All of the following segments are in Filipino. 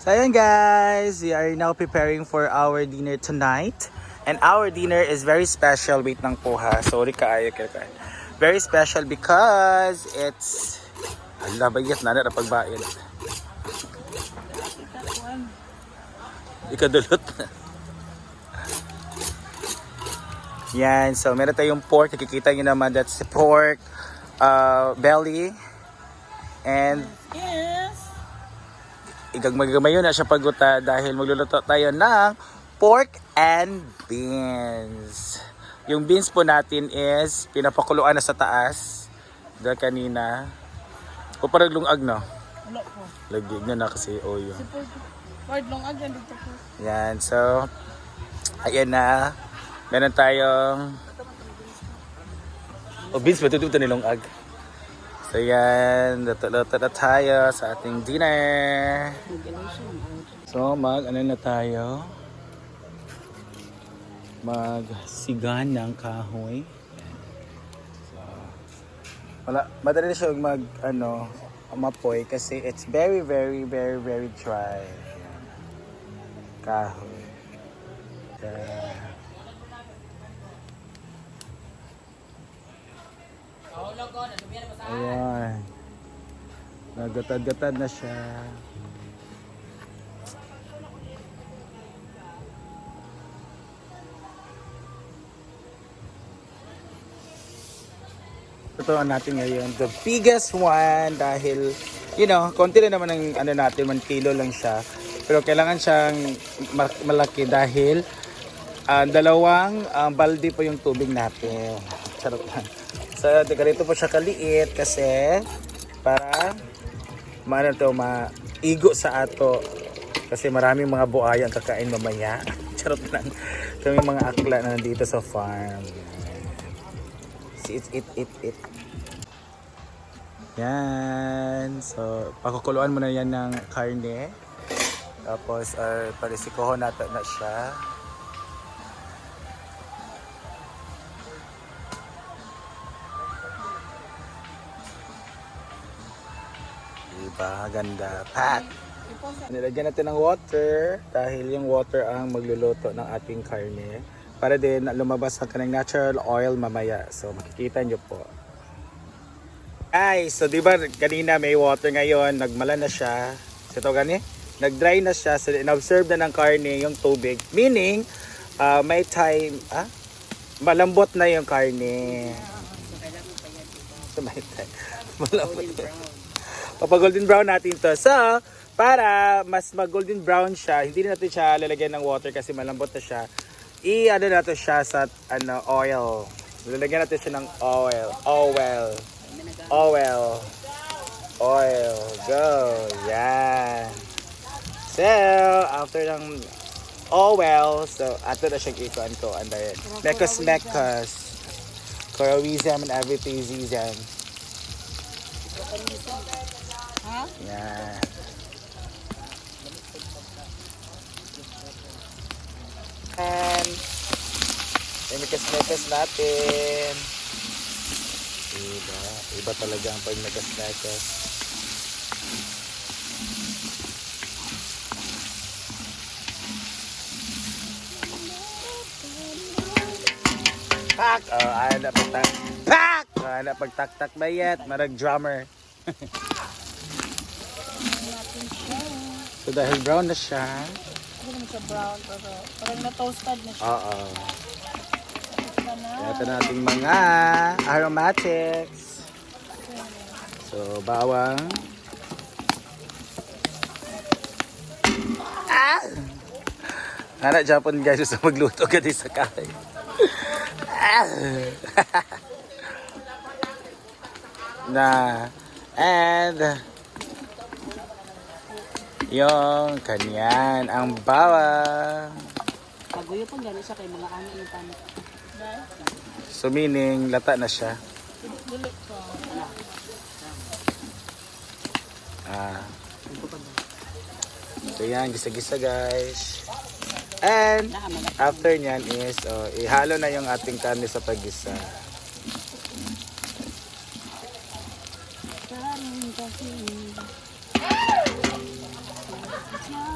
So ayan guys, we are now preparing for our dinner tonight. And our dinner is very special. Wait lang po ha. Sorry kaayo. Very special because it's... Ala, bayat na na pagbain. Ikadulot na. Yan, so meron tayong pork. Nakikita nyo naman, that's the pork belly. And igagmay yun na siya paguta dahil magluluto tayo ng pork and beans. Yung beans po natin is pinapakuluan na sa taas. Dahil kanina. O parang lungag no? Wala po. Lagig na kasi oyo. Word lungag yan dito po. Yan, so ayan na. Meron tayong beans ba? Tututo ni lungag. So yan, luto na tayo sa ating dinner. So ano na tayo? Magsigan ng kahoy. So, madali na siya mapoy kasi it's very dry. Yan. Kahoy. Ayan. Nagatad-gatad na siya. Ito ang natin ngayon. The biggest one dahil, konti na naman ang natin, 1 kilo lang siya. Pero kailangan siyang malaki dahil dalawang balde po yung tubig natin. Charot lang. So, ganito po siya kaliit kasi para maigo sa ato. Kasi maraming mga buhay ang kakain mamaya. Charot lang. Kami mga akla na nandito sa farm. Eat. Yan. So, pakukuluan mo na yan ng karne. Tapos, parisikohon natin na siya. Diba? Ganda. Pat! Nilagyan natin ng water dahil yung water ang magluluto ng ating karne. Para din lumabas ang kanang natural oil mamaya. So makikita nyo po. Guys, so diba kanina may water ngayon, nagmala na siya. So ito gani, nag-dry na siya. So in-observe na ng karne yung tubig. Meaning, may time, malambot na yung karne. So may time. Malambot na. Pag golden brown natin to. So, para mas mag-golden brown siya, hindi na natin siya lalagyan ng water kasi malambot na siya. Natin siya sa oil. Lalagyan natin siya ng oil. Go. Yan. So, after ng oil, so ato na siyang ikuan ko. And then, mekos. Korowism and everything zizan. Yan. And mekas natin. Iba talaga ang pag mekas. Pak! Ana pagtak. Pak! Ana pagtak-tak bayat, marag drummer. So dahil brown na siya. Hindi naman siya brown, pero parang na-toasted na siya. Oo. Ito na ating mga aromatics. So, bawang. Anak Japon guys, sa magluto ka din sa kain. And yung kanyan, ang bawang. Paguyo pang gano'n siya kay mga ano yung tanong. So meaning, lata na siya. So yan, gisa-gisa guys. And after nyan is, ihalo na yung ating karne sa paggisa.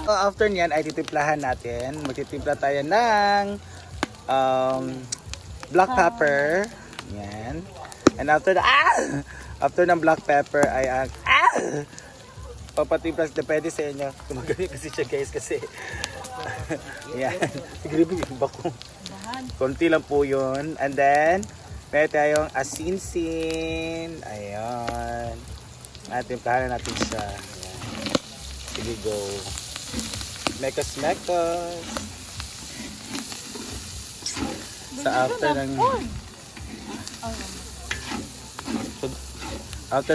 So after niyan ay titimplahan natin. Magtitimpla tayo ng black pepper. Yan. And after after ng black pepper ay ang papatimpla, depende sa inyo. Gumagani kasi siya guys kasi yan. Grabe yung bako. Konti lang po yun. And then meron tayong asinsin. Ayan. Timplahan natin siya. Ayan. Sige, go. Mekos. Sa after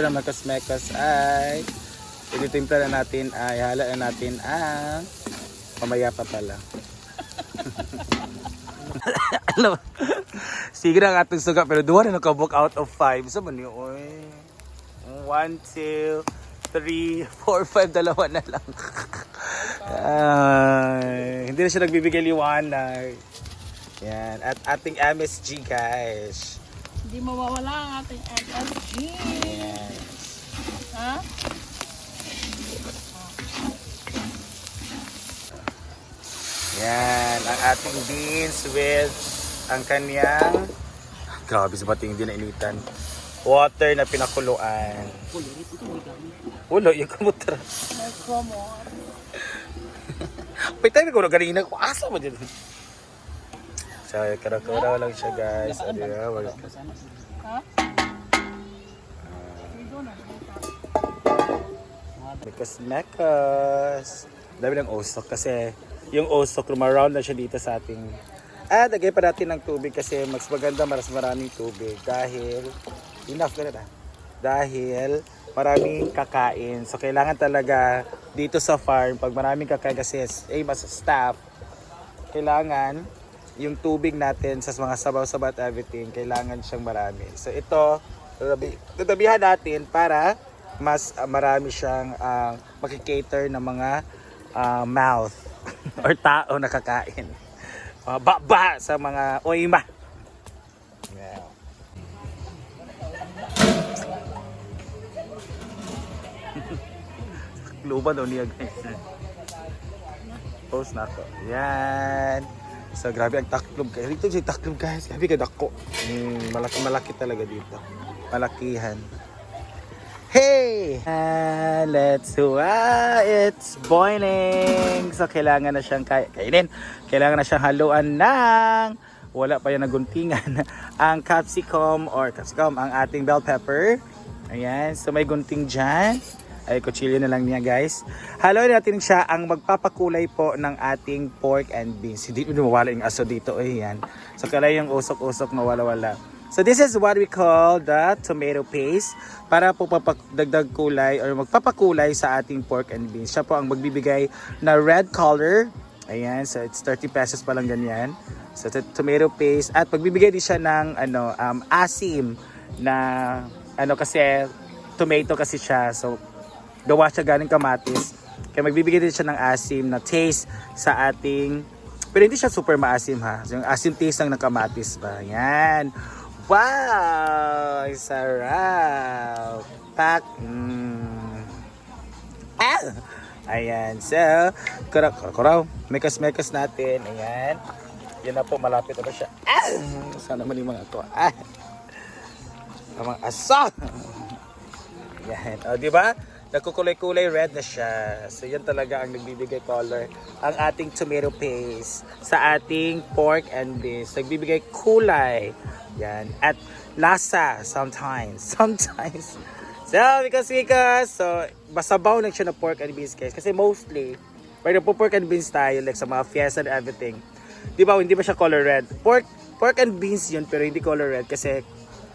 ng mekos ay ititimpla na natin, ay hala na natin ang mamaya pa pala. Alam, sige na ang atong suga pero duwa na nakabook out of 5. Sa man yun? 1, 2, 3, 4, 5, dalawa na lang. Hindi na siya nagbibigay liwanag. Yan. At ating MSG guys. Hindi mawawala ang ating MSG. Yes. Ha? Yan. Ang ating beans with ang kanyang grabe sa bating hindi na initan. Water na pinakuluan. Ulo, yung kamutra. May promo. Pwede ko na ganina ko. Asa mo dyan? So, karakura lang siya guys. Ano yun? Ha? Mekos. Dami ng osok kasi yung osok rumaround na siya dito sa ating lagay pa natin ng tubig kasi mas maganda mas maraming tubig dahil enough ka na dahil maraming kakain. So kailangan talaga dito sa farm pag maraming kakain kasi mas staff kailangan yung tubig natin sa mga sabaw-sabaw at everything kailangan siyang marami. So ito tatabihan natin para mas marami siyang makikater ng mga mouth or tao na kakain. Baba sa mga oima. Yeah. Lupa daw niya guys. Post na ako. Yan. So grabe ang taklob guys. Dito yung taklob guys. Grabe ka dako. Malaki talaga dito. Malakihan. Hey! Let's do it's boiling. So kailangan na siyang kainin. Kailangan na siyang haluan ng wala pa yan naguntingan ang capsicum ang ating bell pepper. Ayan. So may gunting dyan. Ay kutsilyo na lang niya guys. Haluin natin siya ang magpapakulay po ng ating pork and beans. Hindi mawala yung aso dito. Ayan. So kailangan yung usok-usok mawala-wala. So this is what we call the tomato paste para po dagdag kulay or magpapakulay sa ating pork and beans. Siya po ang magbibigay na red color. Ayan, so it's 30 pesos pa lang ganyan. So tomato paste at magbibigay din siya ng asim na kasi tomato kasi siya. So gawa siya galing kamatis. Kaya magbibigay din siya ng asim na taste sa ating pero hindi siya super maasim ha. So, yung asim taste lang ng kamatis ba. Ayan. Wow! Sarap! Pak! Ayan. So, kuraw. Mekas natin. Ayan. Yan na po. Malapit na ba siya? Sana mali mga ito. Mga aso! Ayan. O, diba? Nagkukulay-kulay red na siya. So, yan talaga ang nagbibigay color. Ang ating tomato paste sa ating pork and beans. Nagbibigay kulay. Yan. At lasa sometimes. So, because so, basabaw lang siya na pork and beans guys. Kasi mostly, pag nagpo-pork and beans tayo, like sa mga fiesta and everything, di ba, hindi ba siya color red? Pork and beans yun, pero hindi color red kasi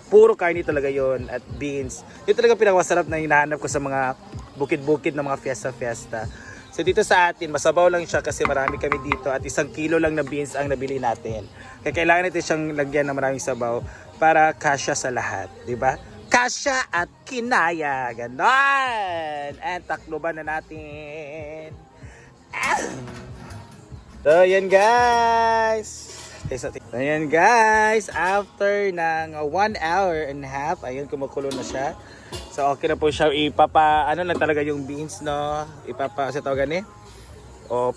puro karni talaga yun at beans. Yun talaga pinakamasarap na hinahanap ko sa mga bukid-bukid ng mga fiesta. So dito sa atin, masabaw lang siya kasi marami kami dito at 1 kilo lang na beans ang nabili natin. Kaya kailangan natin siyang lagyan ng maraming sabaw para kasya sa lahat, di ba? Kasya at kinaya, ganon! And takloban na natin. So yan guys. Ayan guys, after ng 1 hour and a half, ayun kumukulo na siya. So okay na po siya, lang talaga yung beans, no? Sa tawagan O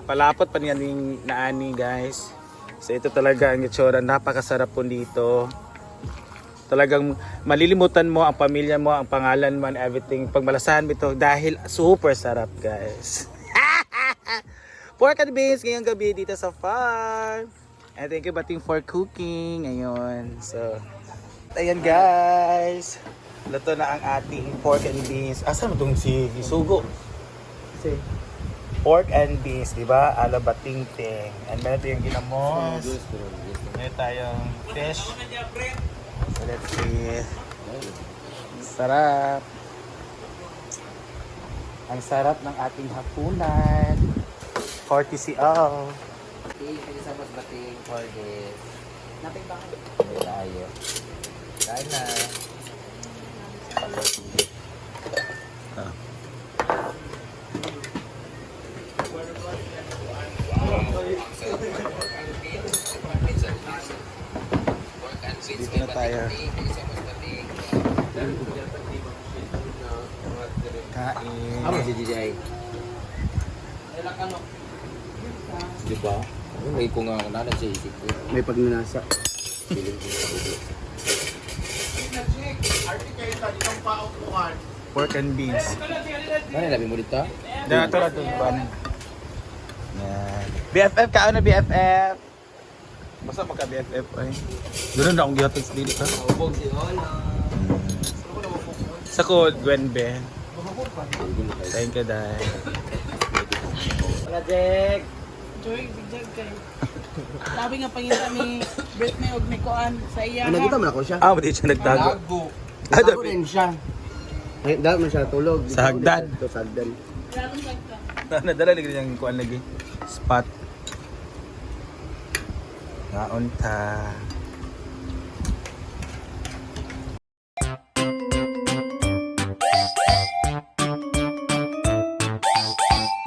palapot pa niya yung naani guys. So ito talaga ang itsura, napakasarap po dito. Talagang malilimutan mo ang pamilya mo, ang pangalan mo and everything pag malasahan mo ito dahil super sarap guys. Pork and beans ngayong gabi dito sa farm. And thank you Bating for cooking. Ayun. So, ayan guys. Luto na ang ating pork and beans. Asan mo itong si Sugo? Si pork and beans, di ba? Ala bating-ting. And meron tayong ginamos. Meron tayong fish. So let's see. Sarap. Ang sarap ng ating hapunan. 40 CL. Isa mas bating for this. Naping ba? Hindi tayo. Kain na. Dito na tayo. Kain. Ano si DJ? Di ba? May kung nga nanan siya isip ko. May pagnanasa. Piling ko sa ulo. Pork and beans. Ano labi mo dito? Dito na ito. Yan. BFF ka na BFF. Basta magka BFF ay. Doon na akong gihatag sa dili ka. Ubog si Ola. Sa ko Gwenbe. Thank you dai. Wala, Jack! Joy, bigjag kay. Sabi nga pangita ni Britney og ni Kuan sa iya. Ay, nakita mo na ko siya. Ah, di siya nagtago. Lago! Ako rin siya. Ay, dahil man siya tulog. Sa hagdan. Ito sa hagdan. Lalong sagka. Nadala lagi niyang kuan lagi. Spot. Naon ta.